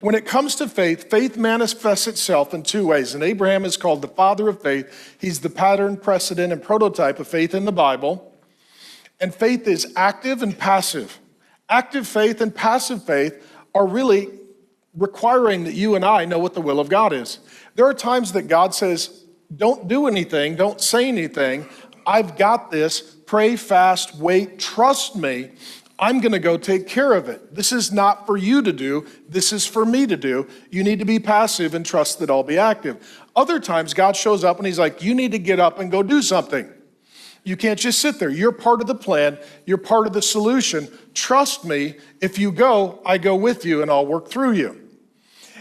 When it comes to faith, faith manifests itself in two ways. And Abraham is called the father of faith. He's the pattern, precedent, and prototype of faith in the Bible. And faith is active and passive. Active faith and passive faith are really requiring that you and I know what the will of God is. There are times that God says, don't do anything, don't say anything. I've got this. Pray, fast, wait, trust me. I'm going to go take care of it. This is not for you to do. This is for me to do. You need to be passive and trust that I'll be active. Other times, God shows up and he's like, you need to get up and go do something. You can't just sit there. You're part of the plan. You're part of the solution. Trust me, if you go, I go with you and I'll work through you.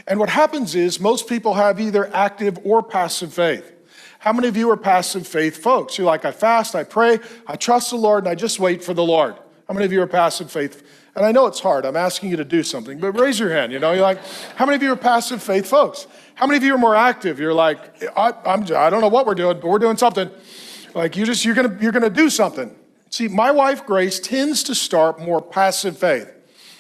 And what happens is most people have either active or passive faith. How many of you are passive faith folks? You're like, I fast, I pray, I trust the Lord, and I just wait for the Lord. How many of you are passive faith? And I know it's hard. I'm asking you to do something, but raise your hand. You're like, how many of you are passive faith folks? How many of you are more active? You're like, I don't know what we're doing, but we're doing something. Like you're gonna do something. See, my wife Grace tends to start more passive faith.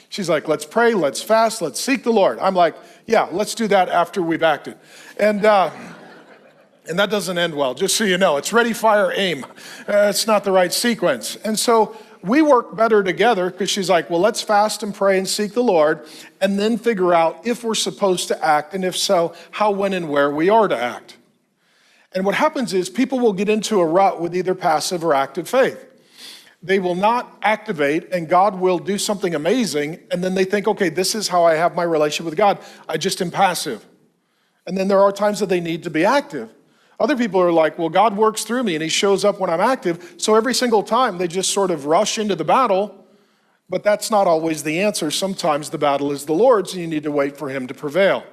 She's like, let's pray, let's fast, let's seek the Lord. I'm like, yeah, let's do that after we've acted. And that doesn't end well, just so you know. It's ready, fire, aim. It's not the right sequence. And so we work better together because she's like, well, let's fast and pray and seek the Lord and then figure out if we're supposed to act, and if so, how, when, and where we are to act. And what happens is people will get into a rut with either passive or active faith. They will not activate and God will do something amazing, and then they think, okay, this is how I have my relationship with God. I just am passive. And then there are times that they need to be active. Other people are like, well, God works through me and he shows up when I'm active. So every single time they just sort of rush into the battle, but that's not always the answer. Sometimes the battle is the Lord's and you need to wait for him to prevail.